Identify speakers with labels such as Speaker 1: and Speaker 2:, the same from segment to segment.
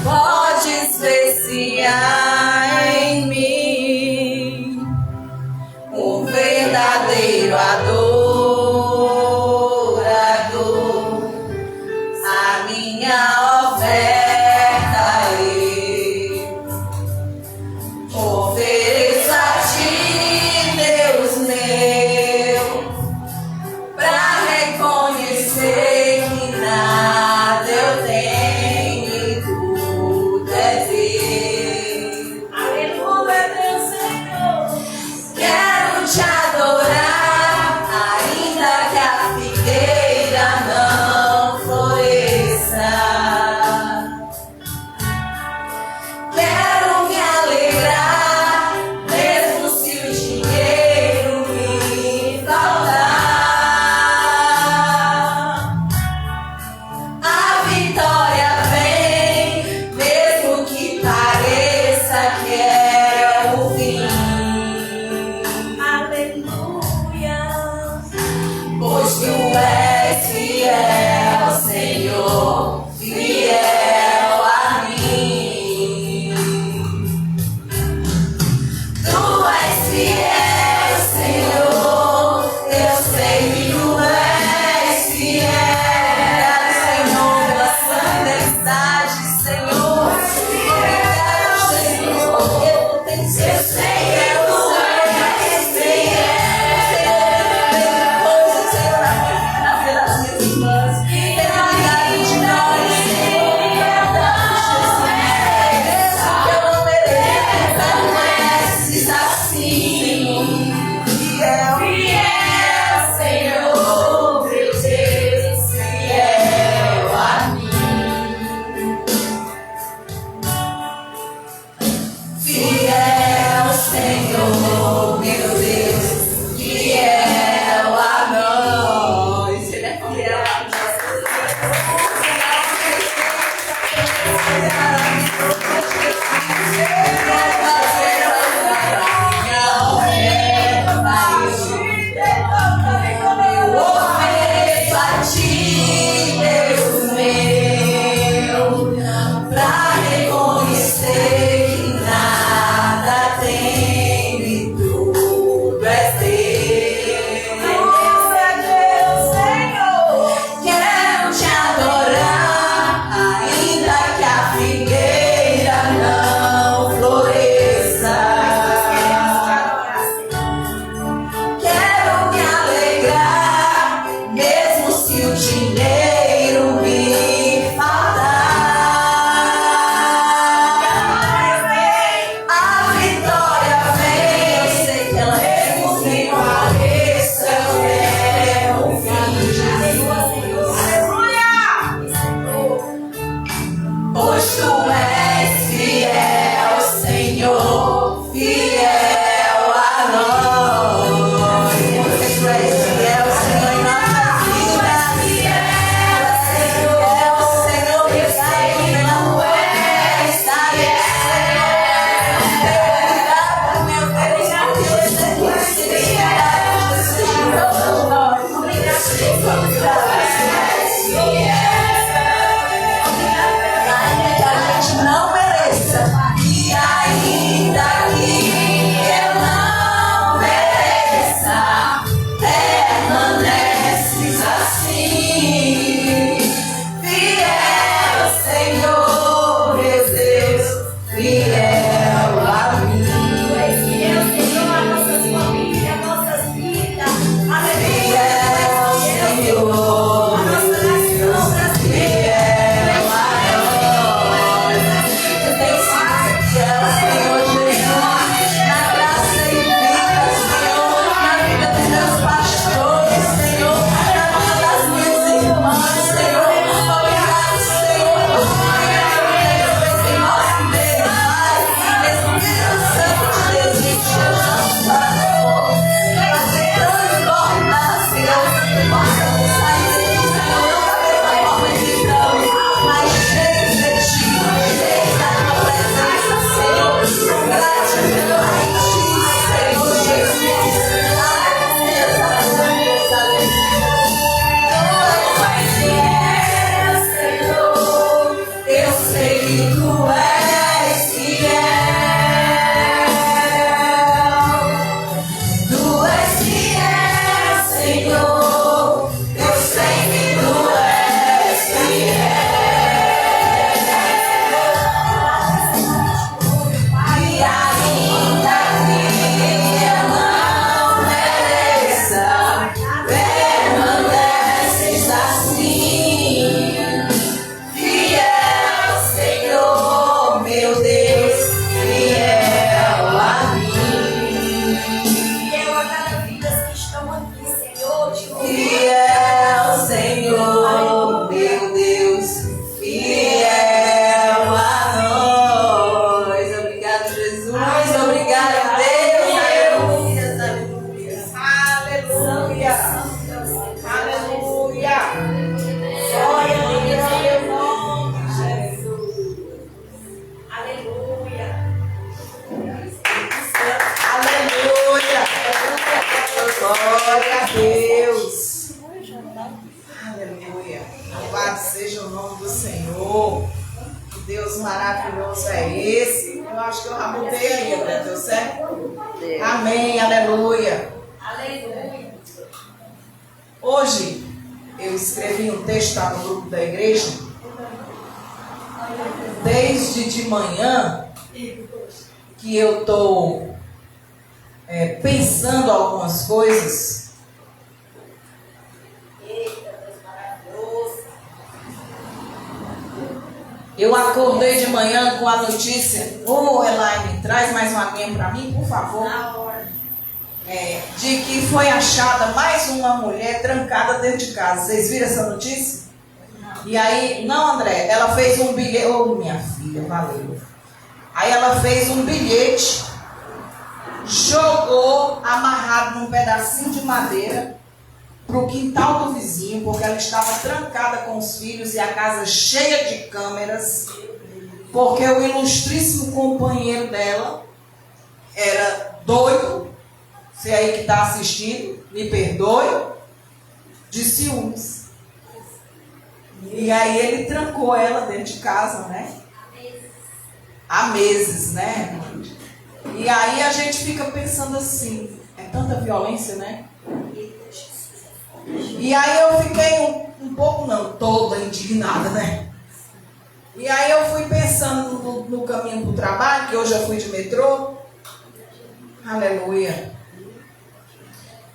Speaker 1: podes ver se há em mim um verdadeiro adorador. A minha oferta eu ofereço a ti, Deus meu, pra reconhecer que nada eu tenho e tudo é teu. Deus maravilhoso é esse? Eu acho que eu já mudei aí, né? Deu certo? Amém, aleluia.
Speaker 2: Aleluia.
Speaker 1: Hoje eu escrevi um texto lá no grupo da igreja. Desde de manhã que eu estou pensando algumas coisas. Eu acordei de manhã com a notícia: ô Elaine, traz mais uma aguinha para mim, por favor.
Speaker 2: Na hora.
Speaker 1: De que foi achada mais uma mulher trancada dentro de casa. Vocês viram essa notícia? E aí, não, André, ela fez um bilhete. Ô, minha filha, valeu. Aí ela fez um bilhete, jogou amarrado num pedacinho de madeira para o quintal do vizinho, porque ela estava trancada com os filhos e a casa cheia de câmeras, porque o ilustríssimo companheiro dela era doido. Você aí que está assistindo, me perdoe, de ciúmes. E aí ele trancou ela dentro de casa, né? Há meses, né? E aí a gente fica pensando assim, é tanta violência, né? E aí eu fiquei um pouco, não, toda indignada, né? E aí eu fui pensando no caminho para o trabalho, que hoje eu fui de metrô. Aleluia.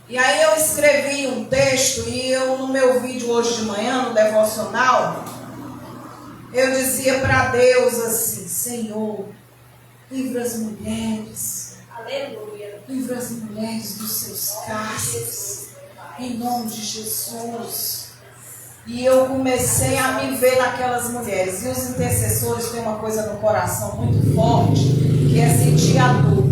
Speaker 1: E aí eu escrevi um texto e eu, no meu vídeo hoje de manhã, no devocional, eu dizia para Deus assim: Senhor, livra as mulheres.
Speaker 2: Aleluia.
Speaker 1: Livra as mulheres dos seus cárceres, em nome de Jesus. E eu comecei a me ver naquelas mulheres. E os intercessores têm uma coisa no coração muito forte, que é sentir a dor.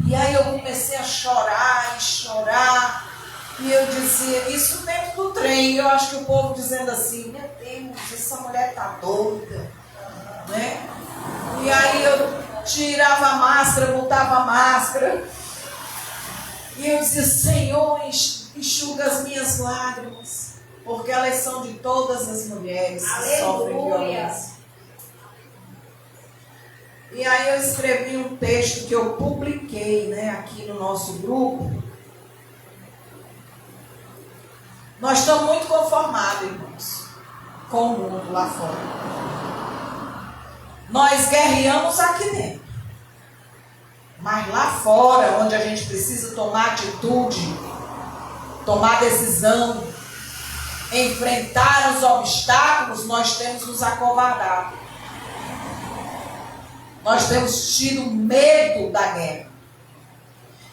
Speaker 1: E aí eu comecei a chorar e chorar. E eu dizia, isso dentro do trem. Eu acho que o povo dizendo assim: meu Deus, essa mulher está doida, né? E aí eu tirava a máscara, botava a máscara. E eu dizia: Senhor, enxuga as minhas lágrimas, porque elas são de todas as mulheres que sofrem violência. E aí eu escrevi um texto que eu publiquei, né, aqui no nosso grupo. Nós estamos muito conformados, irmãos, com o mundo lá fora. Nós guerreamos aqui dentro. Mas lá fora, onde a gente precisa tomar atitude, tomar decisão, enfrentar os obstáculos, nós temos nos acovardado. Nós temos tido medo da guerra.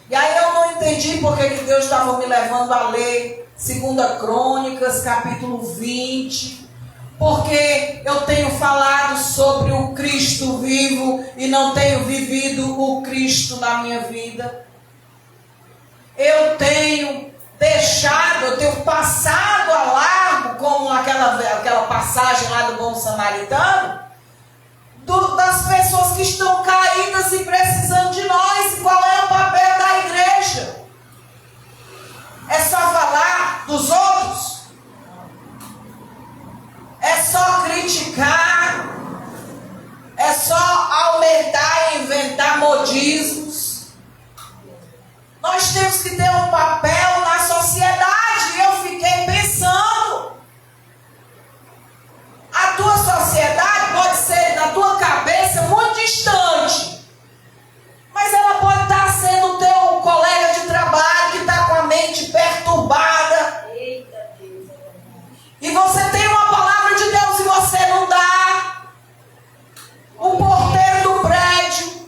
Speaker 1: E aí eu não entendi porque que Deus estava me levando a ler 2 Crônicas, capítulo 20. Porque eu tenho falado sobre o Cristo vivo e não tenho vivido o Cristo na minha vida. Eu tenho deixado, eu tenho passado a largo, como aquela passagem lá do bom samaritano, das pessoas que estão caídas e precisando de nós. E qual é o papel da igreja? É só falar dos outros? É só criticar? É só aumentar e inventar modismos? Nós temos que ter um papel na sociedade. E eu fiquei pensando, a tua sociedade pode ser na tua cabeça muito distante, mas ela pode estar sendo o teu colega de trabalho que está com a mente perturbada.
Speaker 2: Eita Deus.
Speaker 1: E você tem uma palavra de Deus e você não dá. O porteiro do prédio,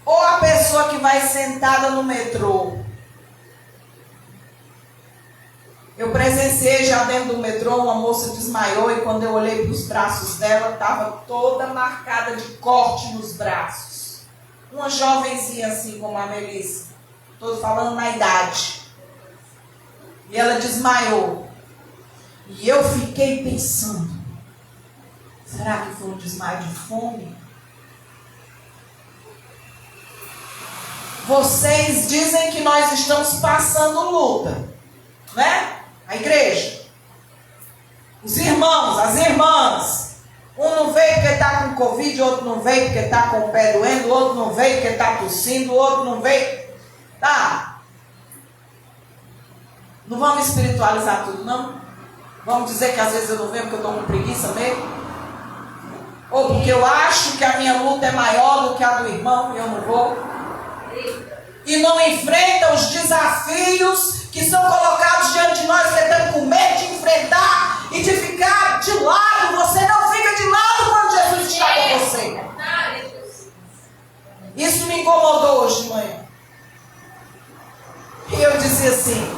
Speaker 1: ou a pessoa que vai sentada no metrô. Eu presenciei já dentro do metrô, uma moça desmaiou e quando eu olhei para os braços dela, estava toda marcada de corte nos braços. Uma jovenzinha assim como a Melissa, estou falando na idade. E ela desmaiou. E eu fiquei pensando, será que foi um desmaio de fome? Vocês dizem que nós estamos passando luta, né? A As irmãs, um não veio porque está com Covid, outro não veio porque está com o pé doendo, o outro não veio porque está tossindo, o outro não veio. Tá? Não vamos espiritualizar tudo, não? Vamos dizer que às vezes eu não venho porque eu estou com preguiça mesmo? Ou porque eu acho que a minha luta é maior do que a do irmão e eu não vou? E não enfrenta os desafios que são colocados diante de nós, você está com medo de enfrentar e de ficar de lado. Você não fica de lado quando Jesus está com você. Isso me incomodou hoje de manhã. E eu dizia assim: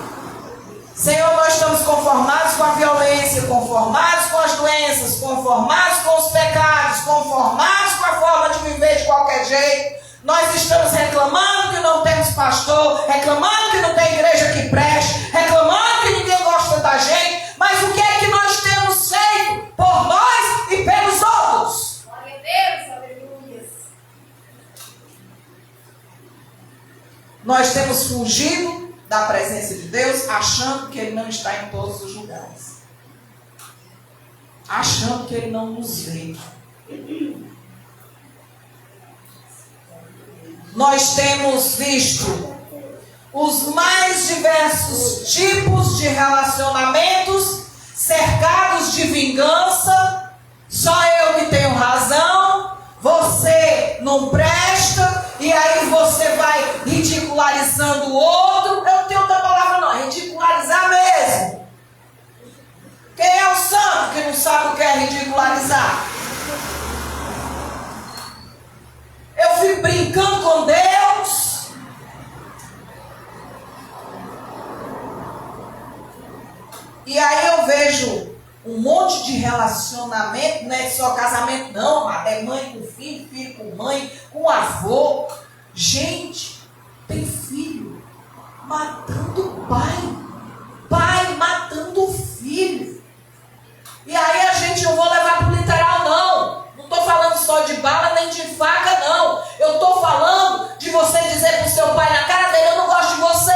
Speaker 1: Senhor, nós estamos conformados com a violência, conformados com as doenças, conformados com os pecados, conformados com a forma de viver de qualquer jeito. Nós estamos reclamando que não temos pastor, reclamando que não tem igreja que preste, reclamando que ninguém gosta da gente. Mas o que é que nós temos feito por nós e pelos outros?
Speaker 2: Glória a Deus, aleluia.
Speaker 1: Nós temos fugido da presença de Deus, achando que Ele não está em todos os lugares. Achando que Ele não nos vê. Nós temos visto os mais diversos tipos de relacionamentos cercados de vingança. Só eu que tenho razão, você não presta, e aí você vai ridicularizando o outro. Eu não tenho outra palavra não, é ridicularizar mesmo. Quem é o santo que não sabe o que é ridicularizar? Eu fico brincando com Deus. E aí eu vejo um monte de relacionamento, não é só casamento não, é mãe com filho, filho com mãe, com avô. Gente, tem filho matando o pai, pai matando o filho. E aí a gente não vou levar para o literal não. Não estou falando só de bala nem de faca não. Eu estou falando de você dizer para o seu pai na cara dele: eu não gosto de você.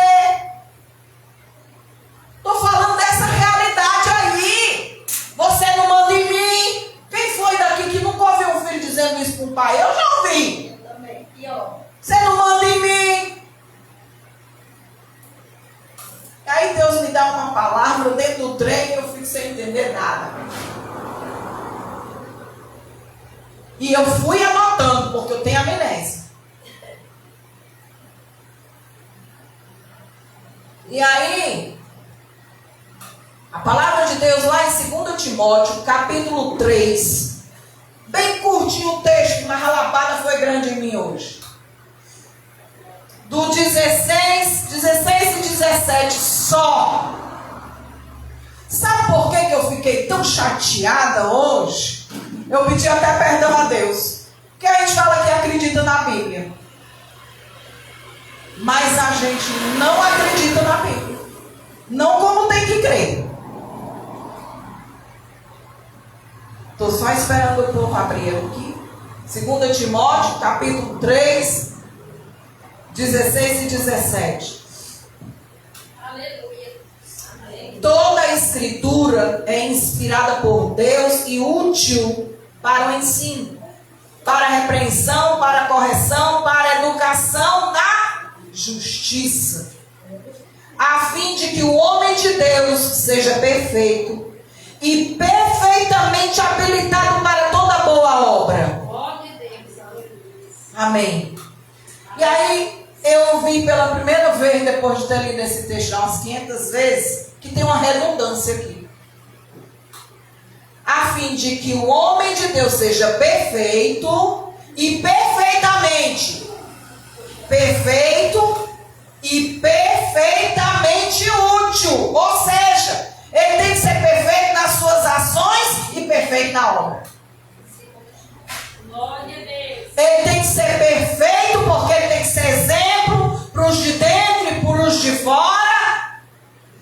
Speaker 1: Estou falando dessa realidade aí. Você não manda em mim. Quem foi daqui que nunca ouviu um filho dizendo isso para um pai? Eu já ouvi.
Speaker 2: Eu também. Pior.
Speaker 1: Você não manda em mim. Aí Deus me dá uma palavra dentro do trem e eu fico sem entender nada. E eu fui anotando, porque eu tenho amnésia. E aí, a palavra de Deus lá em 2 Timóteo, capítulo 3, bem curtinho o texto, mas a lapada foi grande em mim hoje. Do 16 e 17 só. Sabe por que eu fiquei tão chateada hoje? Eu pedi até perdão a Deus. Porque a gente fala que acredita na Bíblia. Mas a gente não acredita na Bíblia. Não como tem que crer. Estou só esperando o povo abrir aqui. 2 Timóteo, capítulo 3, 16 e 17.
Speaker 2: Aleluia. Amém.
Speaker 1: Toda a escritura é inspirada por Deus e útil para o ensino, para a repreensão, para a correção, para a educação na justiça, a fim de que o homem de Deus seja perfeito e perfeitamente habilitado para toda boa obra.
Speaker 2: Glória a Deus. Aleluia.
Speaker 1: Amém. E aí eu vi pela primeira vez, depois de ter lido esse texto umas 500 vezes, que tem uma redundância aqui. A fim de que o homem de Deus seja perfeito e perfeitamente perfeito e perfeitamente útil. Ou seja, ele tem que ser perfeito nas suas ações e perfeito na obra.
Speaker 2: Glória a Deus.
Speaker 1: Ele tem que ser perfeito porque ele tem que ser exemplo para os de dentro e para os de fora.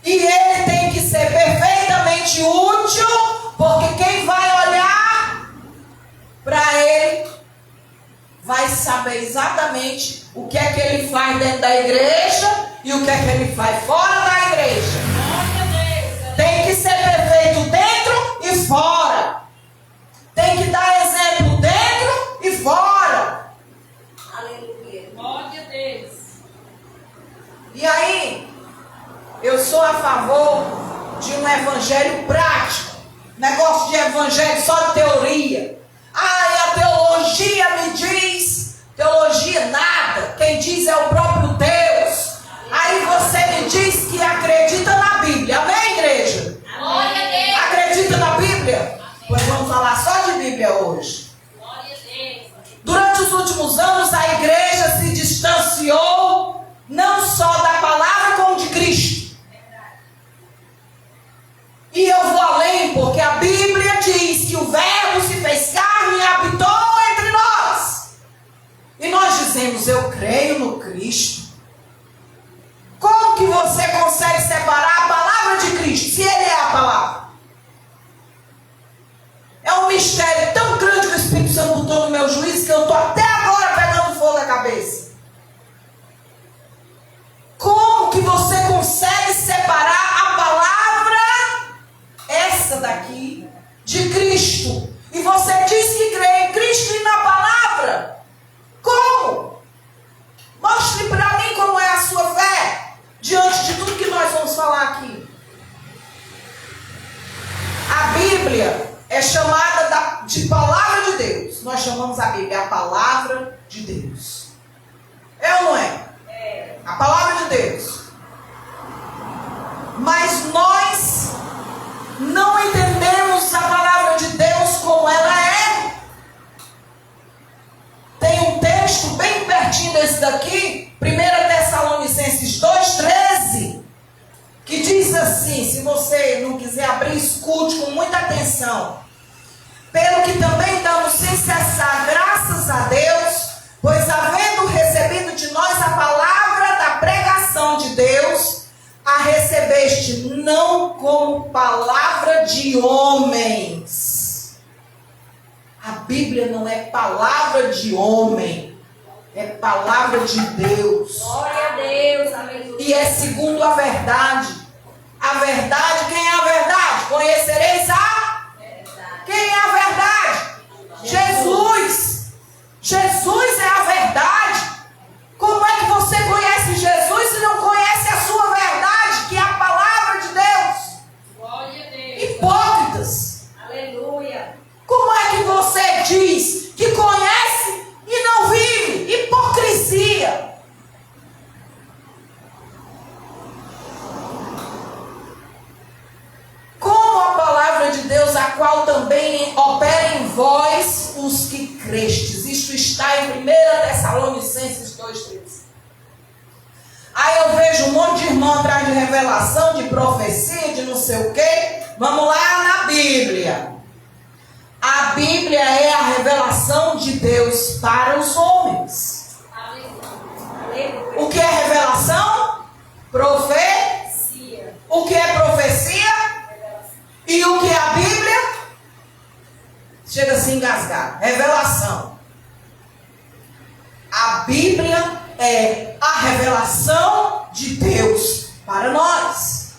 Speaker 1: E ele tem que ser perfeitamente útil, porque quem vai olhar para ele vai saber exatamente o que é que ele faz dentro da igreja e o que é que ele faz fora da igreja.
Speaker 2: Glória a Deus.
Speaker 1: Tem que ser perfeito dentro e fora. um evangelho prático. Negócio de evangelho só de teoria. Ah, e a teologia me diz. Teologia nada. Quem diz é o próprio Deus. Aí você me diz que acredita na Bíblia. Amém, igreja?
Speaker 2: Glória a Deus.
Speaker 1: Acredita na Bíblia? Pois vamos falar só de Bíblia hoje.
Speaker 2: Glória a Deus.
Speaker 1: Durante os últimos anos, a igreja se distanciou não só da palavra como de Cristo. E eu vou além, porque a Bíblia diz que o Verbo se fez carne e habitou entre nós. E nós dizemos, eu creio no Cristo. Como que você consegue separar a palavra de Cristo, se Ele é a palavra? É um mistério tão grande que o Espírito Santo botou no meu juízo que eu estou até agora pegando fogo na cabeça. Como que você consegue separar a palavra, essa daqui, de Cristo? E você diz que crê em Cristo e na palavra? Como? Mostre para mim como é a sua fé, diante de tudo que nós vamos falar aqui. A Bíblia é chamada de palavra de Deus. Nós chamamos a Bíblia a palavra de Deus. É ou não é? É. A palavra de Deus. Mas nós não entendemos a palavra de Deus como ela é. Tem um texto bem pertinho desse daqui, 1 Tessalonicenses 2,13, que diz assim, se você não quiser abrir, escute com muita atenção. Pelo que também damos sem cessar graças a Deus, pois havendo recebido de nós a palavra da pregação de Deus, a recebeste não como palavra de homens. A Bíblia não é palavra de homem, é palavra de Deus.
Speaker 2: Glória a Deus, aleluia.
Speaker 1: E é segundo a verdade. A verdade, quem é a verdade? Conhecereis a? Quem é a verdade? Jesus. Jesus é a verdade. Como é que você conhece Jesus se não conhece a sua verdade, que é a palavra de Deus?
Speaker 2: Glória a Deus.
Speaker 1: Hipócritas.
Speaker 2: Aleluia.
Speaker 1: Como é que você diz que conhece e não vive? Hipocrisia. Como a palavra de Deus, a qual também opera em vós os que crestes. Isto está em 1 Tessalonicenses 2,13. Aí eu vejo um monte de irmão atrás de revelação, de profecia, de não sei o quê. Vamos lá na Bíblia. A Bíblia é a revelação de Deus para os homens.
Speaker 2: Aleluia.
Speaker 1: O que é revelação?
Speaker 2: Profecia.
Speaker 1: O que é profecia? E o que é a Bíblia? Chega a se engasgar. Revelação. A Bíblia é a revelação de Deus para nós.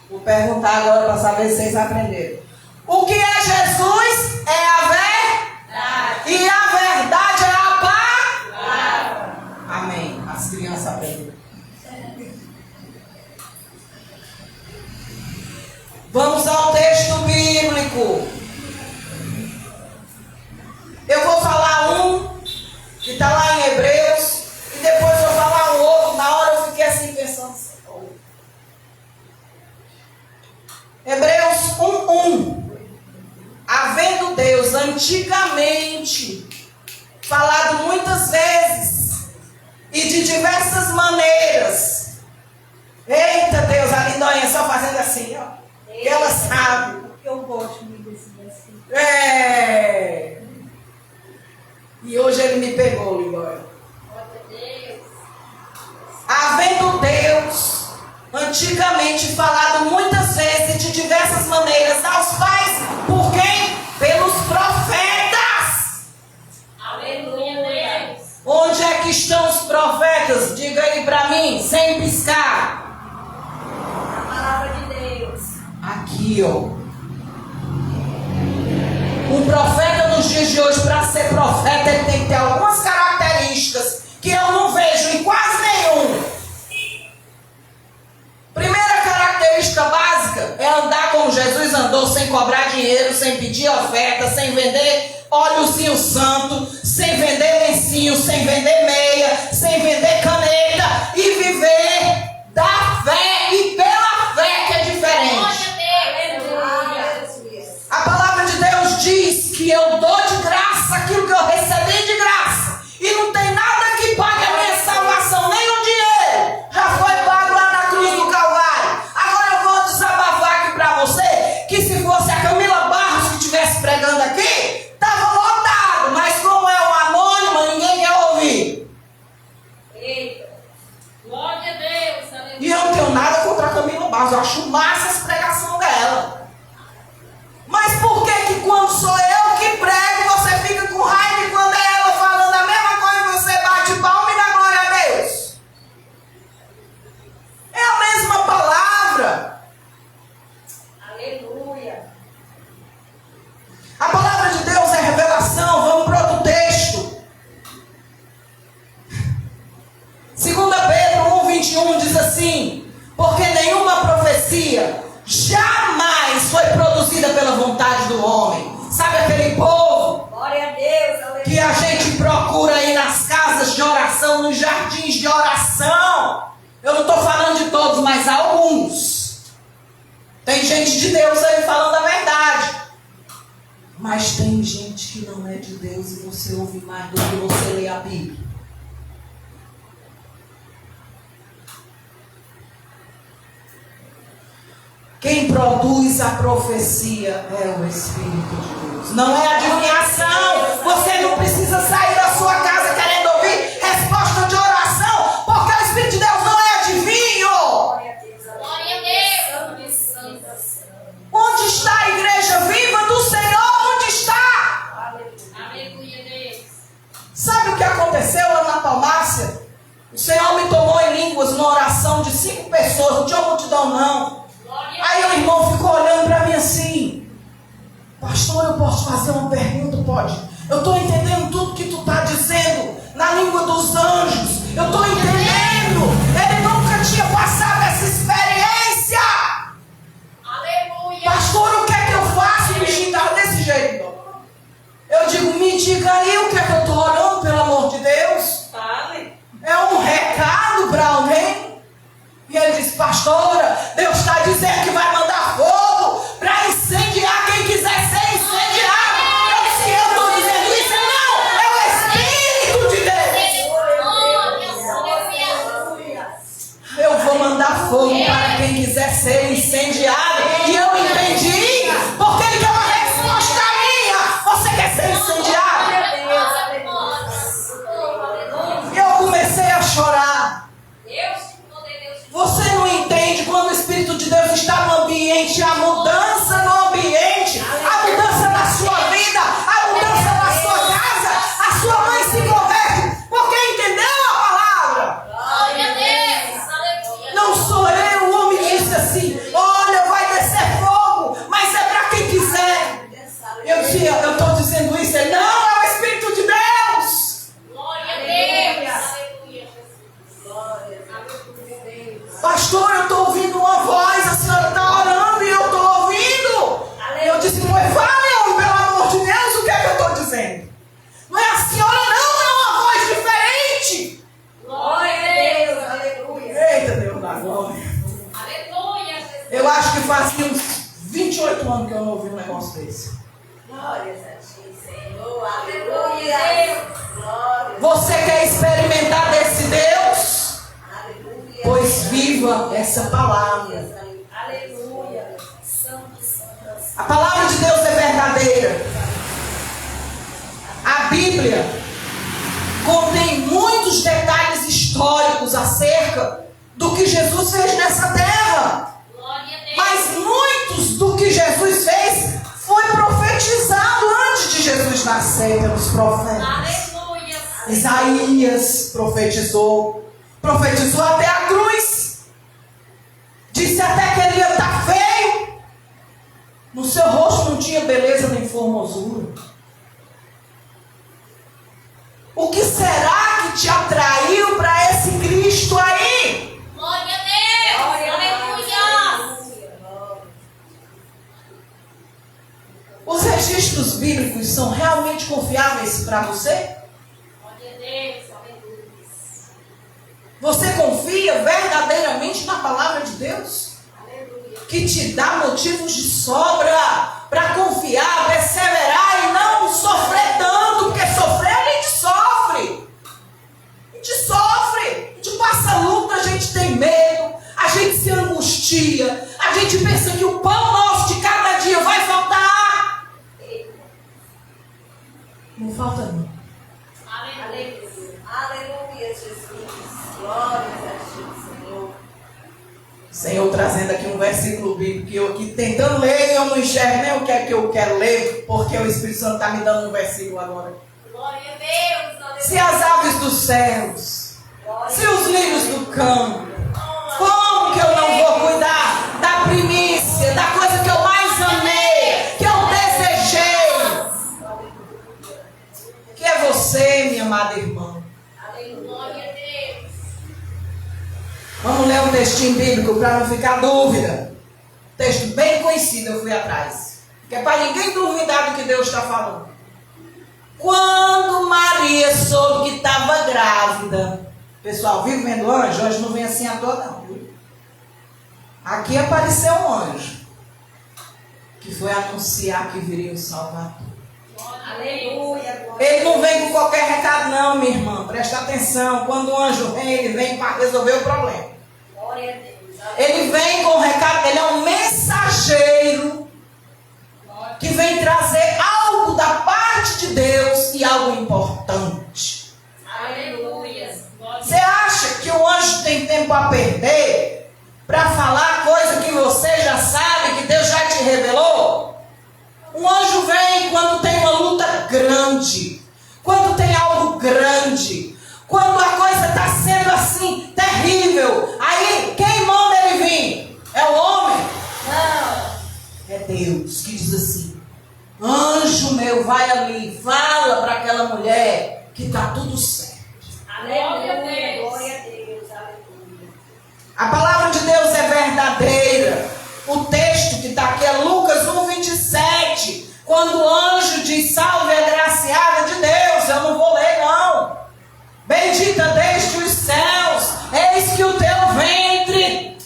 Speaker 1: Vou perguntar agora para saber se vocês aprenderam. O que é Jesus? É a verdade. E a verdade é a palavra. Amém. As crianças aprenderam. Vamos ao texto bíblico. Eu vou falar um que está lá em Hebreus e depois vou falar um outro. Na hora eu fiquei assim pensando. Hebreus 1:1. Havendo Deus antigamente falado muitas vezes e de diversas maneiras. Eita Deus, a Lindonha só fazendo assim, ó. E ela sabe.
Speaker 2: Eu gosto muito desse versículo.
Speaker 1: É. E hoje ele me pegou, Lindonha.
Speaker 2: Glória a Deus.
Speaker 1: Havendo Deus antigamente falado muitas vezes e de diversas maneiras aos pais, por quem? Pelos profetas.
Speaker 2: Aleluia.
Speaker 1: Onde é que estão os profetas? Diga aí para mim, sem piscar.
Speaker 2: A palavra de Deus.
Speaker 1: Aqui, ó. Um profeta nos dias de hoje, para ser profeta, ele tem que ter algumas características que eu não vejo em quase nenhum. Primeira característica básica, vida é andar como Jesus andou, sem cobrar dinheiro, sem pedir oferta, sem vender óleozinho santo, sem vender lencinho, sem vender meia, sem vender caneta e viver da fé e pela fé, que é diferente. A palavra de Deus diz que eu dou de graça aquilo que eu recebi de graça. E não tem nada que pague a minha salvação, nem o dinheiro. Já foi pago lá na cruz do Calvário. Agora eu vou desabafar aqui para você, que se fosse a Camila Barros que estivesse pregando aqui, estava lotado. Mas como é uma anônima, ninguém quer ouvir.
Speaker 2: Eita. Glória a Deus. Aleluia.
Speaker 1: E eu não tenho nada contra a Camila Barros. Eu acho massa essa pregação dela. Mas por que quando sou eu que prego, você fica com raiva e quando é ela falando a mesma coisa, você bate palma e dá glória a Deus? É a mesma palavra.
Speaker 2: Aleluia.
Speaker 1: A palavra de Deus é revelação. Vamos para outro texto. 2 Pedro 1:21 diz assim: porque nenhuma profecia jamais foi produzida pela vontade do homem. Sabe aquele povo
Speaker 2: Glória a Deus. Aleluia.
Speaker 1: que a gente procura aí nas casas de oração, nos jardins de oração? Eu não estou falando de todos, mas alguns. Tem gente de Deus aí falando a verdade. Mas tem gente que não é de Deus e você ouve mais do que você lê a Bíblia. Quem produz a profecia é o Espírito de Deus. Não é adivinhação. Você não precisa sair da sua casa querendo ouvir resposta de oração, porque o Espírito de Deus não é adivinho.
Speaker 2: Glória a Deus. Glória a Deus. Santo.
Speaker 1: Onde está a igreja viva do Senhor? Onde está?
Speaker 2: Aleluia, Deus.
Speaker 1: Sabe o que aconteceu lá na Palmácia? O Senhor me tomou em línguas numa oração de 5 pessoas. Não tinha multidão não. Aí o irmão ficou olhando para mim assim: pastor, eu posso fazer uma pergunta? Pode. Eu estou entendendo tudo que tu está dizendo na língua dos anjos. Eu estou entendendo. Ele nunca tinha passado essa experiência.
Speaker 2: Aleluia.
Speaker 1: Pastor, o que é que eu faço? O bichinho estava desse jeito. Eu digo: me diga aí o que é que eu estou orando, pelo amor de Deus.
Speaker 2: Fale.
Speaker 1: É um recado para alguém? E ele disse: pastora, Deus está dizendo que vai mandar fogo para incendiar quem quiser ser incendiado. Eu disse: eu estou dizendo isso? Não, é o Espírito de Deus. Eu vou mandar fogo para quem quiser ser incendiado. E eu entendi, porque ele quer uma resposta minha. Você quer ser incendiado? E eu comecei a chorar. Você não entende quando o Espírito de Deus está no ambiente, a mudança no ambiente, a mudança na sua vida, a mudança na sua casa, a sua mãe se converte, porque entendeu a palavra.
Speaker 2: Glória a Deus. Aleluia.
Speaker 1: Não sou eu, o homem disse assim: olha, vai descer fogo, mas é para quem quiser. Eu dizia: eu estou dizendo isso? Ele: não, é o Espírito de Deus.
Speaker 2: Glória a Deus. Aleluia.
Speaker 1: Pastor, eu estou ouvindo uma voz, a senhora está orando e eu estou ouvindo. Eu disse: pois fale, homem, pelo amor de Deus, o que é que eu estou dizendo? Não é a senhora, não, é uma voz diferente.
Speaker 2: Glória a Deus. Aleluia.
Speaker 1: Eita, Deus da glória.
Speaker 2: Aleluia.
Speaker 1: Eu acho que fazia uns 28 anos que eu não ouvi um negócio desse.
Speaker 2: Glória a ti, Senhor. Aleluia. Glória.
Speaker 1: Você quer experimentar desse Deus? Pois viva essa palavra.
Speaker 2: Aleluia. Santo.
Speaker 1: A palavra de Deus é verdadeira. A Bíblia contém muitos detalhes históricos acerca do que Jesus fez nessa terra.
Speaker 2: Glória a Deus.
Speaker 1: Mas muitos do que Jesus fez foi profetizado antes de Jesus nascer pelos profetas.
Speaker 2: Aleluia.
Speaker 1: Isaías profetizou até a cruz. Disse até que ele ia estar feio. No seu rosto não tinha beleza nem formosura. O que será que te atraiu para esse Cristo aí?
Speaker 2: Glória a Deus. Aleluia.
Speaker 1: registros bíblicos são realmente confiáveis para você?
Speaker 2: Glória a Deus, aleluia.
Speaker 1: Você confia verdadeiramente na palavra de Deus?
Speaker 2: Aleluia.
Speaker 1: Que te dá motivos de sobra para confiar, perseverar e não sofrer tanto, porque sofrer a gente sofre. A gente sofre, a gente passa luta, a gente tem medo, a gente se angustia, a gente pensa que o pão nosso de cada dia vai faltar. Não falta não.
Speaker 2: Aleluia.
Speaker 3: Aleluia, Jesus. Glórias a ti, Senhor.
Speaker 1: Senhor, trazendo aqui um versículo bíblico que eu aqui tentando ler e eu não enxergo nem o que é que eu quero ler, porque o Espírito Santo está me dando um versículo agora.
Speaker 2: Glória a Deus, aleluia.
Speaker 1: Se as aves dos céus, se os lírios do campo, como que eu não vou cuidar da primícia, da coisa que eu mais amei, que eu desejei? Que é você, minha amada irmã.
Speaker 2: Glória a Deus.
Speaker 1: Vamos ler um textinho bíblico para não ficar dúvida. Texto bem conhecido, eu fui atrás. Que é para ninguém duvidar do que Deus está falando. Quando Maria soube que estava grávida. Pessoal, vive vendo anjo? Hoje não vem assim à toa não, viu? Aqui apareceu um anjo. Que foi anunciar que viria o Salvador.
Speaker 2: Aleluia.
Speaker 1: Ele não vem com qualquer recado não, minha irmã. Presta atenção. Quando o anjo vem, ele vem para resolver o problema.
Speaker 2: Glória a Deus.
Speaker 1: Ele vem com o recado, ele é um mensageiro que vem trazer algo da parte de Deus e algo importante.
Speaker 2: Aleluia.
Speaker 1: Você acha que o anjo tem tempo a perder para falar coisa que você já sabe, que Deus já te revelou? Um anjo vem quando tem uma luta grande, quando tem algo grande, quando a coisa está sendo assim, terrível. Aí, quem manda ele vir? É o homem? Não. É Deus que diz assim: anjo meu, vai ali, fala para aquela mulher que está tudo certo.
Speaker 2: Aleluia.
Speaker 3: Glória a Deus. Aleluia.
Speaker 1: A palavra de Deus é verdadeira. O texto que está aqui é Lucas 1:27. Quando o anjo diz: salve a graciada de Deus. Eu não vou ler não. Bendita desde os céus, eis que o teu ventre,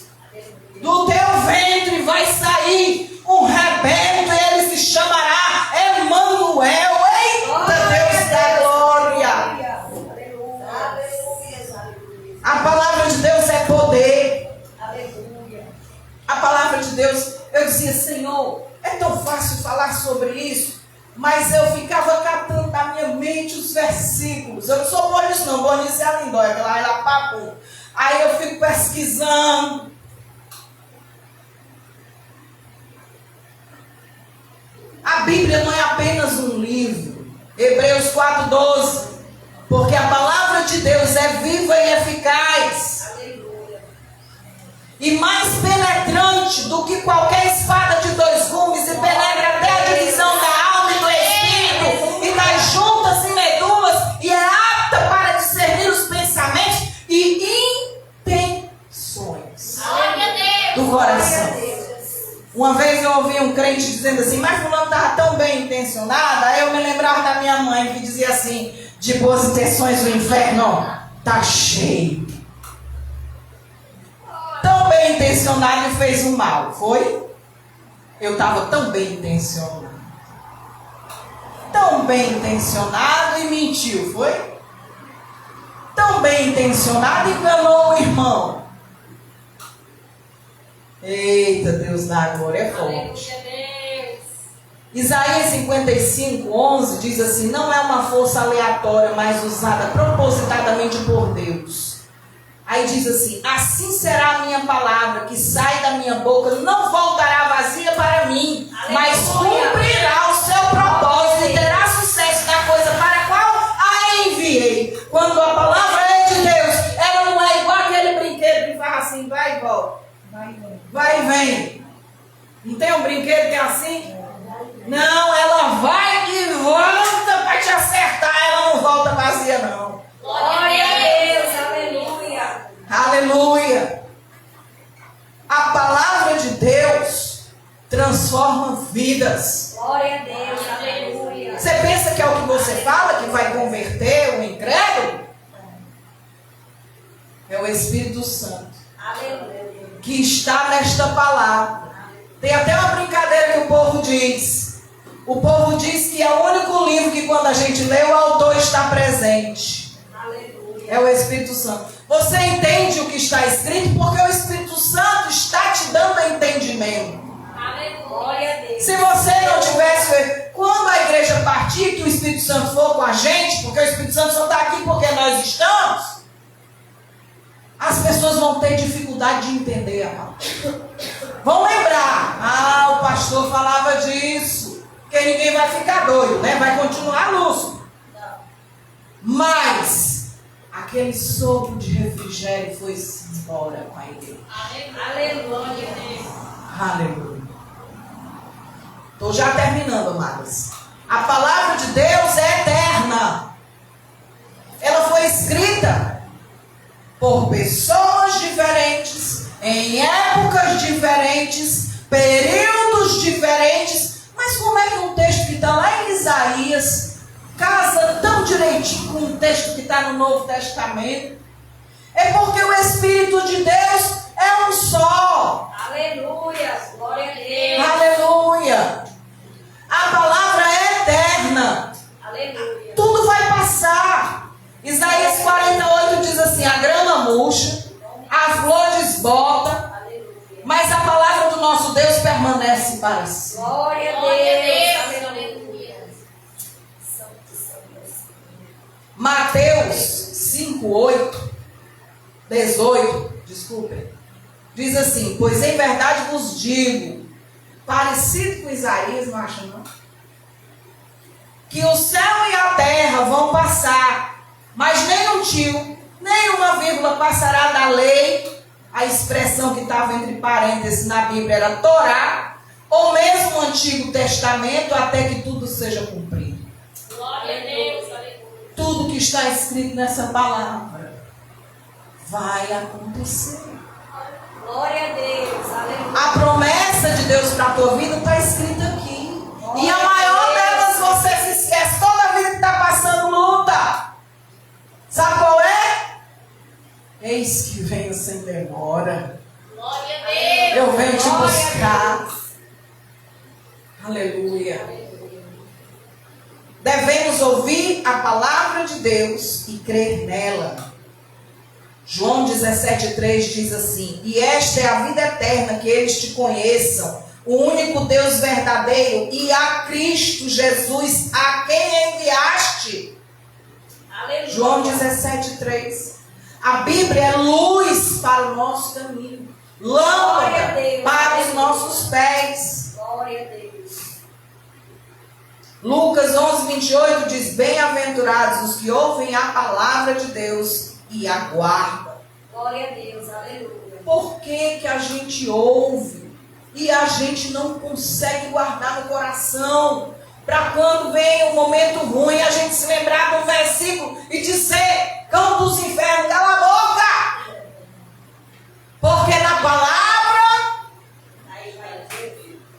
Speaker 1: do teu ventre vai sair um rebento e ele se chamará Emanuel. Eita, Deus da glória.
Speaker 3: Aleluia. Aleluia.
Speaker 1: A palavra de Deus é poder.
Speaker 3: Aleluia.
Speaker 1: A palavra de Deus, eu dizia: Senhor, é tão fácil falar sobre isso, mas eu ficava catando na minha mente os versículos. Eu não sou boa nisso não, boa nisso é a Lindóia, que lá ela papo. Aí eu fico pesquisando. A Bíblia não é apenas um livro. Hebreus 4:12. Porque a palavra de Deus é viva e eficaz.
Speaker 3: Aleluia.
Speaker 1: E mais penetrante do que qualquer espada de dois gumes, e penetra até a divisão da alma e do espírito, e das juntas e medulas, e é apta para discernir os pensamentos e intenções
Speaker 2: Glória a Deus.
Speaker 1: do coração. Uma vez eu ouvi um crente dizendo assim: mas fulano estava tão bem intencionado. Aí eu me lembrava da minha mãe que dizia assim: de boas intenções o inferno está cheio. Tão bem intencionado e fez o mal, foi? Eu estava tão bem intencionado. Tão bem intencionado e mentiu, foi? Tão bem intencionado e enganou o irmão. Eita, Deus da glória, é forte.
Speaker 2: Aleluia, Deus.
Speaker 1: Isaías 55:11 diz assim: não é uma força aleatória, mas usada propositadamente por Deus. Aí diz assim: assim será a minha palavra que sai da minha boca, não voltará vazia para mim, mas cumprirá o seu propósito e terá sucesso na coisa para a qual a enviei. Quando a palavra é de Deus, ela não é igual aquele brinquedo que faz assim, vai e volta, vai e vem. Não tem um brinquedo que é assim? Não, ela vai e volta para te acertar, ela não volta vazia não.
Speaker 2: Glória a Deus.
Speaker 1: Aleluia. A palavra de Deus transforma vidas.
Speaker 3: Glória a Deus, aleluia.
Speaker 1: Você pensa que é o que você fala que vai converter o incrédulo? É o Espírito Santo
Speaker 3: Aleluia.
Speaker 1: que está nesta palavra. Tem até uma brincadeira que o povo diz. O povo diz que é o único livro que quando a gente lê, o autor está presente.
Speaker 3: Aleluia.
Speaker 1: É o Espírito Santo. Você entende o que está escrito porque o Espírito Santo está te dando entendimento.
Speaker 3: Glória a Deus.
Speaker 1: Se você não tivesse, quando a igreja partir, que o Espírito Santo for com a gente, porque o Espírito Santo só está aqui porque nós estamos, as pessoas vão ter dificuldade de entender a palavra. Vão lembrar, o pastor falava disso, porque ninguém vai ficar doido, né? Vai continuar lúcido. Mas aquele sopro de refrigério foi-se embora com a igreja.
Speaker 3: Aleluia.
Speaker 1: Aleluia. Estou já terminando, amadas. A palavra de Deus é eterna. Ela foi escrita por pessoas diferentes, em épocas diferentes, períodos diferentes. Mas como é que um texto que está lá em Isaías casa tão direitinho com um texto que está no Novo Testamento? É porque o Espírito de Deus é um só.
Speaker 3: Aleluia. Glória a Deus.
Speaker 1: Aleluia. A palavra é eterna.
Speaker 3: Aleluia.
Speaker 1: Tudo vai passar. Isaías 48 diz assim: a grama murcha, a flor desbota, mas a palavra do nosso Deus permanece para sempre.
Speaker 3: Glória a Deus. Aleluia.
Speaker 1: Mateus 5, 18, desculpem. Diz assim: pois em verdade vos digo, parecido com Isaías, não acha não? Que o céu e a terra vão passar, mas nem um tio, nem uma vírgula passará da lei. A expressão que estava entre parênteses na Bíblia era Torá, ou mesmo o Antigo Testamento, até que tudo seja cumprido.
Speaker 2: Glória a Deus.
Speaker 1: Tudo que está escrito nessa palavra vai acontecer.
Speaker 3: Glória a Deus. Aleluia.
Speaker 1: A promessa de Deus para a tua vida está escrita aqui. E a maior delas você se esquece. Toda vida que está passando luta. Sabe qual é? Eis que venho sem demora.
Speaker 2: Glória a Deus.
Speaker 1: Eu venho te
Speaker 3: Glória a
Speaker 1: buscar. Aleluia. Devemos ouvir a palavra de Deus e crer nela. João 17,3 diz assim: e esta é a vida eterna, que eles te conheçam, o único Deus verdadeiro, e a Cristo Jesus, a quem enviaste.
Speaker 3: Aleluia.
Speaker 1: João 17,3. A Bíblia é luz para o nosso caminho, lâmpada para os nossos pés.
Speaker 3: Glória a Deus.
Speaker 1: Lucas 11:28 diz: bem-aventurados os que ouvem a palavra de Deus e aguardam.
Speaker 3: Glória a Deus. Aleluia.
Speaker 1: Por que que a gente ouve e a gente não consegue guardar no coração? Para quando vem um momento ruim, a gente se lembrar do versículo e dizer: cão dos infernos, cala a boca! Porque na palavra,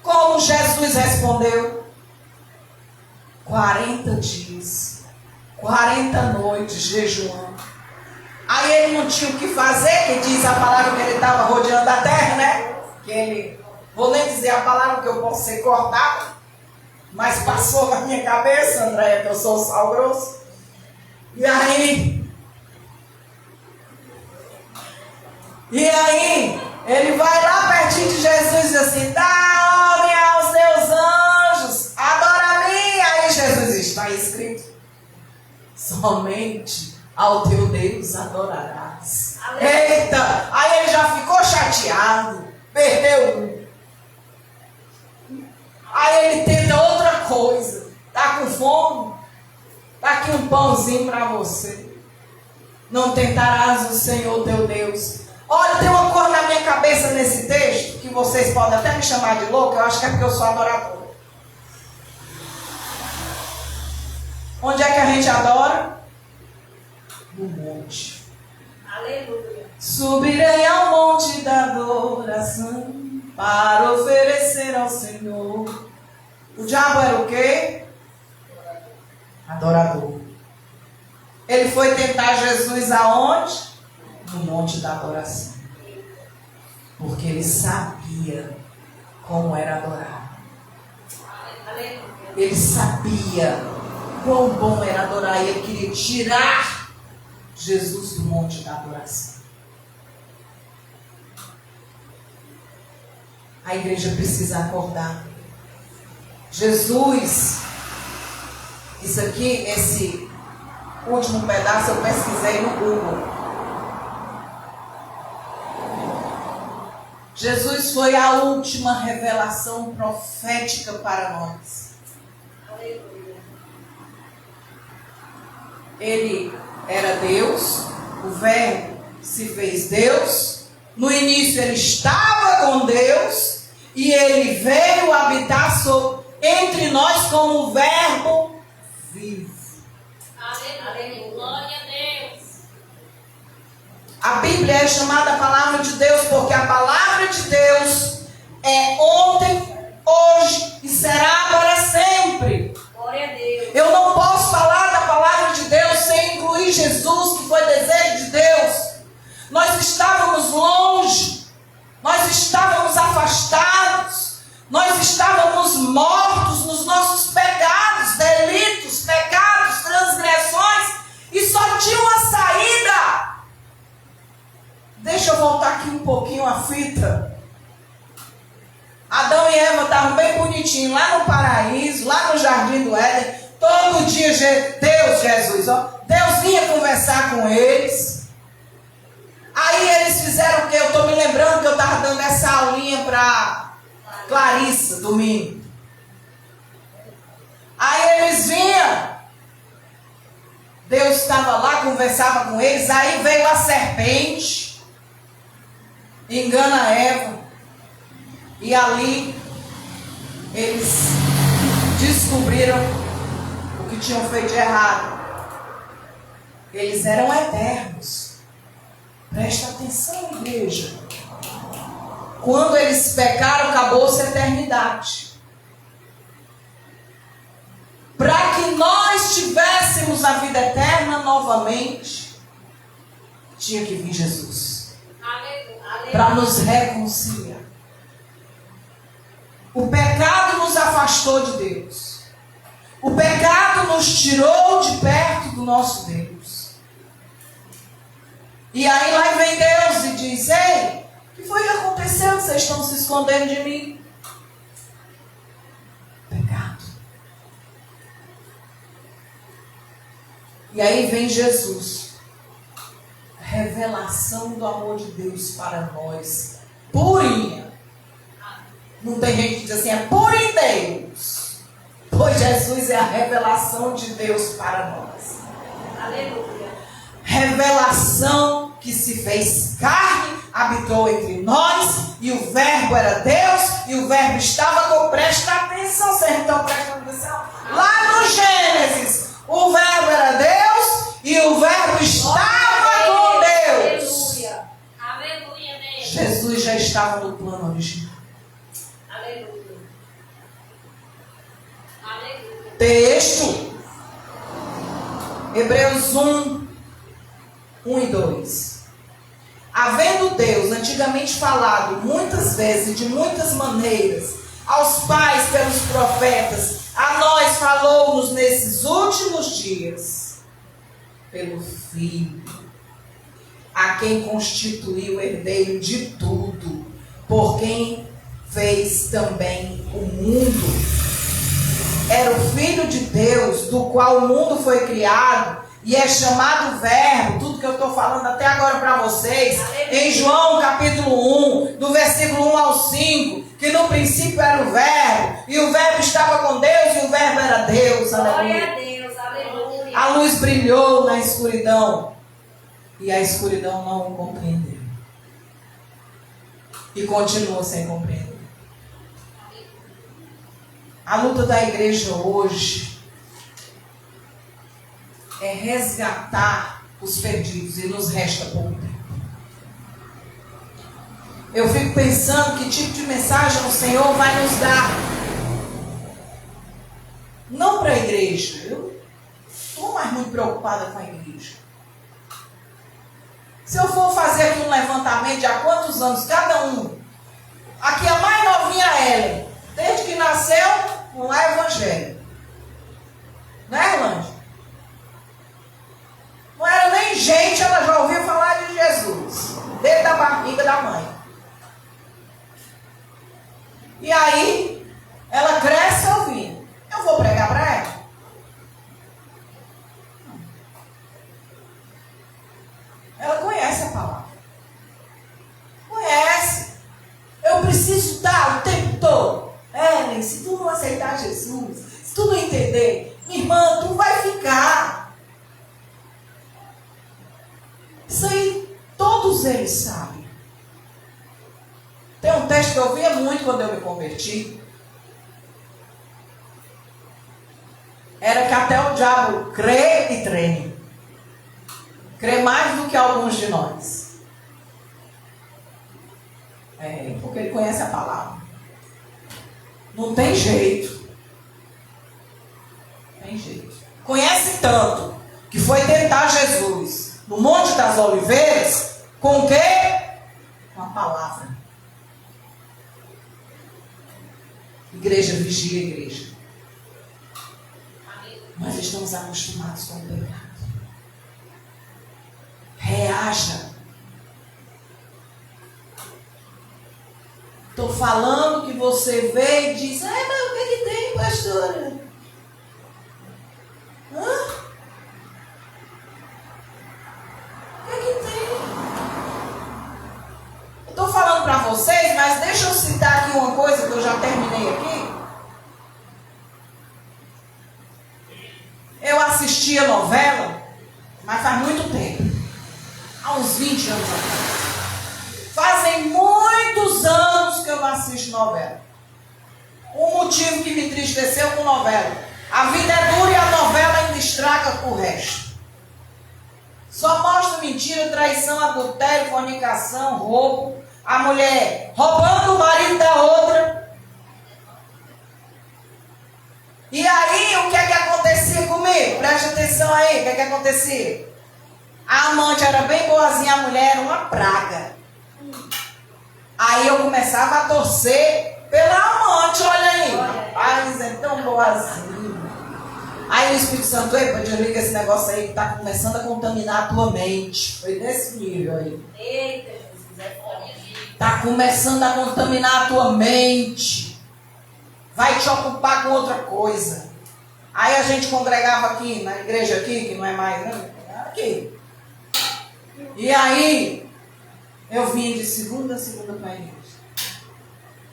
Speaker 1: como Jesus respondeu, 40 dias, 40 noites jejuando. Aí ele não tinha o que fazer, que diz a palavra que ele estava rodeando a terra, né? Que ele, vou nem dizer a palavra que eu posso ser cortado, mas passou na minha cabeça, Andréia, que eu sou o sal grosso. E aí, ele vai lá pertinho de Jesus e diz assim: dá ordem aos teus anjos, adora a mim. Aí Jesus está escrito: somente ao teu Deus adorarás. Eita! Aí ele já ficou chateado, perdeu. Aí ele tenta outra coisa. Tá com fome? Tá aqui um pãozinho para você. Não tentarás o Senhor teu Deus. Olha, tem uma cor na minha cabeça nesse texto, que vocês podem até me chamar de louco, eu acho que é porque eu sou adorador. Onde é que a gente adora? No monte.
Speaker 3: Aleluia.
Speaker 1: Subirei ao monte da adoração. para oferecer ao Senhor. O diabo era o quê? Adorador. Ele foi tentar Jesus aonde? No monte da adoração. Porque ele sabia como era adorar. Ele sabia quão bom era adorar. E ele queria tirar Jesus do monte da adoração. A igreja precisa acordar. Jesus, isso aqui, esse último pedaço eu pesquisei no Google. Jesus foi a última revelação profética para nós. Ele era Deus, o Verbo se fez Deus. No início ele estava com Deus e ele veio habitar entre nós como o Verbo vivo.
Speaker 2: Aleluia. Glória a Deus.
Speaker 1: A Bíblia é chamada Palavra de Deus porque a Palavra de Deus é ontem, hoje e será para sempre.
Speaker 3: Glória a Deus.
Speaker 1: Eu não posso falar da Palavra de Deus sem incluir Jesus, que foi desejo de Deus. Nós estávamos longe, nós estávamos afastados, nós estávamos mortos nos nossos pecados, delitos, pecados, transgressões, e só tinha uma saída. Deixa eu voltar aqui um pouquinho a fita. Adão e Eva estavam bem bonitinhos lá no paraíso, lá no jardim do Éden. Todo dia Deus vinha conversar com eles. Aí eles fizeram o quê? Eu estou me lembrando que eu estava dando essa aulinha para Clarissa, domingo. Aí eles vinham. Deus estava lá, conversava com eles. Aí veio a serpente. Engana Eva. E ali eles descobriram o que tinham feito de errado. Eles eram eternos. Presta atenção, igreja. Quando eles pecaram, acabou-se a eternidade. Para que nós tivéssemos a vida eterna novamente, tinha que vir Jesus. Para nos reconciliar. O pecado nos afastou de Deus. O pecado nos tirou de perto do nosso Deus. E aí lá vem Deus e diz: ei, o que foi que aconteceu? Vocês estão se escondendo de mim? Pecado. E aí vem Jesus. Revelação do amor de Deus para nós. Purinha. Não tem gente que diz assim, é pura em Deus. Pois Jesus é a revelação de Deus para nós.
Speaker 3: Aleluia.
Speaker 1: Revelação que se fez carne, habitou entre nós, e o Verbo era Deus, e o Verbo estava com... Presta atenção, vocês estão prestando atenção? Lá no Gênesis, o Verbo era Deus, e o Verbo estava com Deus.
Speaker 3: Aleluia.
Speaker 2: Aleluia, Deus.
Speaker 1: Jesus já estava no plano original.
Speaker 3: Aleluia.
Speaker 2: Aleluia.
Speaker 1: Texto, Hebreus 1 e 2. Havendo Deus antigamente falado muitas vezes e de muitas maneiras aos pais pelos profetas, a nós falou-nos nesses últimos dias pelo Filho, a quem constituiu herdeiro de tudo, por quem fez também o mundo. Era o Filho de Deus, do qual o mundo foi criado, e é chamado Verbo. Tudo que eu estou falando até agora para vocês, em João capítulo 1, do versículo 1 ao 5, que no princípio era o Verbo, e o Verbo estava com Deus, e o Verbo era Deus.
Speaker 3: Glória
Speaker 1: Aleluia.
Speaker 3: a Deus. Aleluia.
Speaker 1: A luz brilhou na escuridão, e a escuridão não o compreendeu. E continua sem compreender. A luta da igreja hoje é resgatar os perdidos, e nos resta pouco tempo. eu fico pensando que tipo de mensagem o Senhor vai nos dar. Não para a igreja. Eu estou mais muito preocupada com a igreja. Se eu for fazer aqui um levantamento de há quantos anos cada um, aqui a mais novinha Ellen, desde que nasceu, não é evangelho. Não é, Erlândia? Não era nem gente, ela já ouviu falar de Jesus, desde a barriga da mãe. E aí, ela cresce ouvindo. Eu vou pregar para ela? Ela conhece a palavra. Conhece. Eu preciso dar o tempo todo. Ellen, se tu não aceitar Jesus, se tu não entender, minha irmã, tu vai ficar. Isso aí, todos eles sabem. Tem um texto que eu via muito quando eu me converti. Era que até o diabo crê e treme. Crê mais do que alguns de nós. Porque ele conhece a palavra. Não tem jeito. Não tem jeito. Conhece tanto que foi tentar Jesus no Monte das Oliveiras com o quê? Com a palavra. Igreja, vigia a igreja. Nós estamos acostumados com o pecado. Reaja. Estou falando que você vê e diz, mas o que tem, pastora? O que tem? Eu estou falando para vocês, mas deixa eu citar aqui uma coisa que eu já terminei aqui. Eu assistia novela, mas faz muito tempo. Há uns 20 anos atrás. Fazem muitos anos que eu não assisto novela. Um motivo que me entristeceu com novela. A vida é dura e a novela ainda estraga o resto. Só mostra mentira, traição, adultério, fornicação, roubo. A mulher roubando o marido da outra. E aí, o que é que acontecia comigo? Preste atenção aí, o que é que acontecia? A amante era bem boazinha, a mulher era uma praga. Aí eu começava a torcer pela amante, olha aí. Ai, é tão boazinha. Aí o Espírito Santo, epa, desliga esse negócio aí que está começando a contaminar a tua mente. Foi desse nível aí.
Speaker 3: Eita, Jesus, é forte.
Speaker 1: Está começando a contaminar a tua mente. Vai te ocupar com outra coisa. Aí a gente congregava aqui, na igreja aqui, que não é mais, né? Aqui. E aí, eu vim de segunda a segunda para a igreja.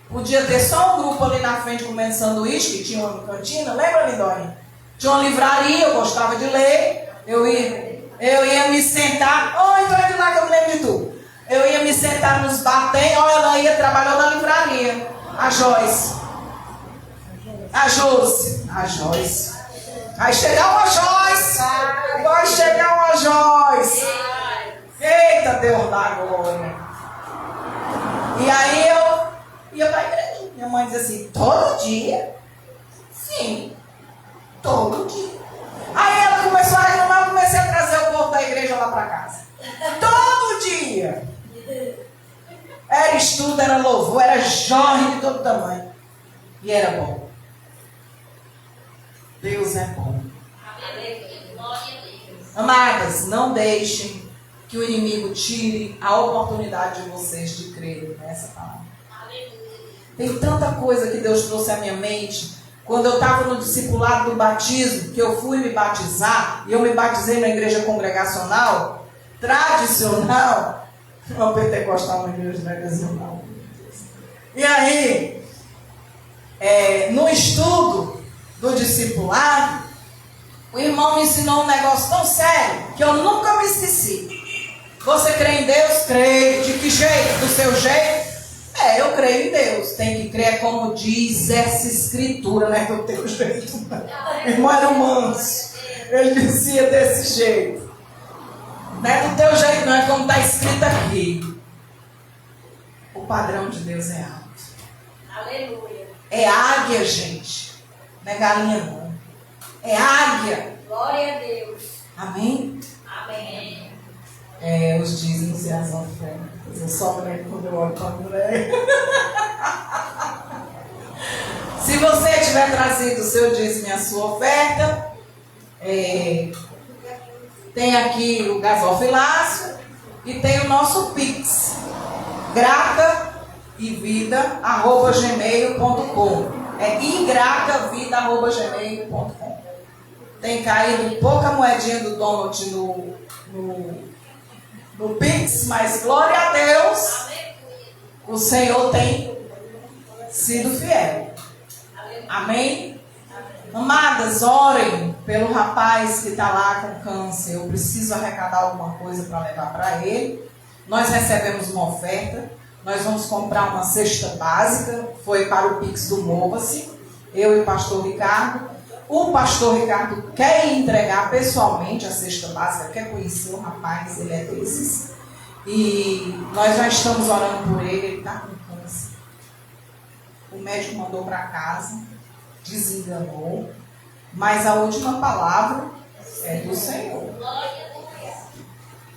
Speaker 1: Podia ter só um grupo ali na frente comendo sanduíche, que tinha uma cantina, lembra, Lindóia? Tinha uma livraria, eu gostava de ler. Eu ia me sentar. Então é de lá que eu me lembro de tudo. Eu ia me sentar nos batens, ela ia trabalhar na livraria. A Joyce. A Joyce. Vai chegar uma Joyce. Vai chegar uma Joyce. Eita, Deus da glória. E aí eu ia para a igreja. Minha mãe dizia assim, todo dia? Sim, todo dia. Aí ela começou a reclamar, eu comecei a trazer o povo da igreja lá para casa. Todo dia. Era estudo, era louvor, era jorge de todo tamanho. E era bom. Deus é bom. Amadas, não deixem que o inimigo tire a oportunidade de vocês de crerem nessa palavra. Tem tanta coisa que Deus trouxe à minha mente. Quando eu estava no discipulado do batismo, que eu fui me batizar, e eu me batizei na igreja congregacional, tradicional, não pentecostal, uma igreja tradicional. E aí, no estudo do discipulado, o irmão me ensinou um negócio tão sério, que eu nunca me esqueci. Você crê em Deus? Creio. De que jeito? Do seu jeito? Eu creio em Deus. Tem que crer como diz essa escritura, não é do teu jeito. O irmão era manso. Ele dizia desse jeito. Não é do teu jeito, não é como está escrito aqui. O padrão de Deus é alto.
Speaker 3: Aleluia.
Speaker 1: É águia, gente. Não é galinha, não. É águia.
Speaker 3: Glória a Deus.
Speaker 1: Amém?
Speaker 3: Amém.
Speaker 1: Os dízimos e as ofertas. Eu só lembro quando eu olho para a mulher. Se você tiver trazido o seu dízimo e a sua oferta, tem aqui o gasofilácio e tem o nosso Pix. gratavida@gmail.com. É ingratavida@gmail.com. Tem caído pouca moedinha do Donald no Pix, mas glória a Deus, o Senhor tem sido fiel. Amém? Amadas, orem pelo rapaz que está lá com câncer. Eu preciso arrecadar alguma coisa para levar para ele. Nós recebemos uma oferta. Nós vamos comprar uma cesta básica. Foi para o Pix do Mova-se. Eu e o pastor Ricardo. O pastor Ricardo quer entregar pessoalmente a cesta básica. Quer conhecer o rapaz, ele é desses. E nós já estamos orando por ele. Ele está com câncer. O médico mandou para casa. Desenganou. Mas a última palavra é do Senhor.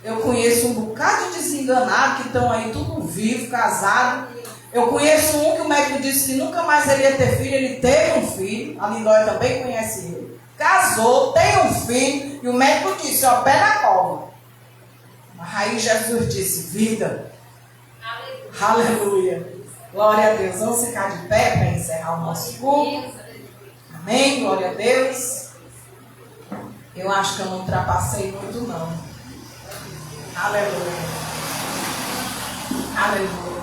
Speaker 1: Eu conheço um bocado de desenganado que estão aí tudo vivo, casado. Eu conheço um que o médico disse que nunca mais ele ia ter filho. Ele teve um filho. A Lindóia também conhece ele. Casou, tem um filho. E o médico disse, ó, pé na cova. Aí Jesus disse, vida. Aleluia. Glória a Deus. Vamos ficar de pé para encerrar o nosso culto. Amém, glória a Deus. Eu acho que eu não ultrapassei muito, não. Aleluia. Aleluia.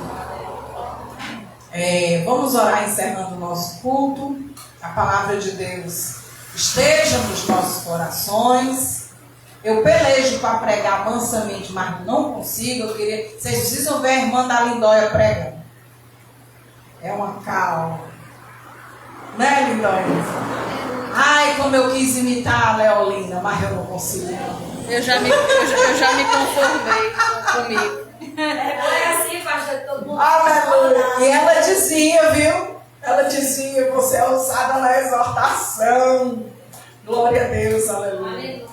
Speaker 1: Vamos orar encerrando o nosso culto. A palavra de Deus esteja nos nossos corações. Eu pelejo para pregar mansamente, mas não consigo. Vocês precisam ver a irmã da Lindóia pregando. É uma calma. Né, Lindóia? Ai, como eu quis imitar a Leolina, mas eu não consigo.
Speaker 4: Eu já me conformei comigo.
Speaker 3: É assim, pastor, todo mundo.
Speaker 1: Aleluia. E ela dizia, viu? Ela dizia, você é usada na exortação. Glória a Deus, aleluia.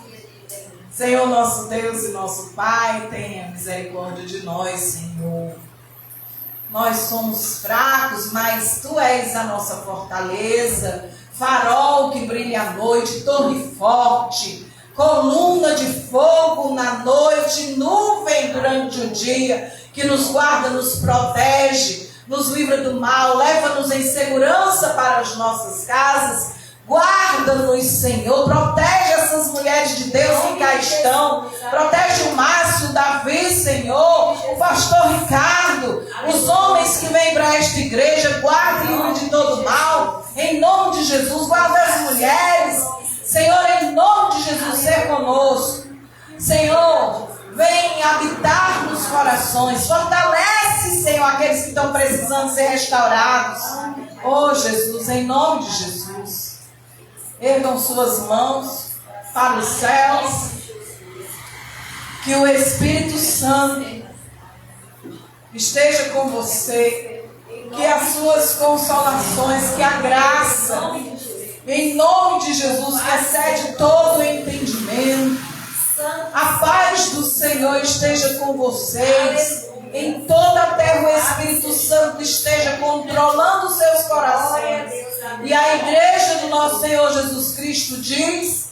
Speaker 1: Senhor, nosso Deus e nosso Pai, tenha misericórdia de nós, Senhor. Nós somos fracos, mas Tu és a nossa fortaleza, farol que brilha à noite, torre forte, coluna de fogo na noite, nuvem durante o dia, que nos guarda, nos protege, nos livra do mal, leva-nos em segurança para as nossas casas. Guarda-nos, Senhor, protege essas mulheres de Deus que cá estão, protege o Márcio, o Davi, Senhor, o pastor Ricardo, os homens que vêm para esta igreja, guarda e livre de todo mal, em nome de Jesus, guarda as mulheres, Senhor, em nome de Jesus, seja conosco, Senhor, vem habitar nos corações, fortalece, Senhor, aqueles que estão precisando ser restaurados, oh Jesus, em nome de Jesus. Ergam suas mãos para os céus. Que o Espírito Santo esteja com você. Que as suas consolações, que a graça, em nome de Jesus, que excede todo o entendimento, a paz do Senhor esteja com vocês. Em toda a terra o Espírito Santo esteja controlando os seus corações. E a igreja do nosso Senhor Jesus Cristo diz...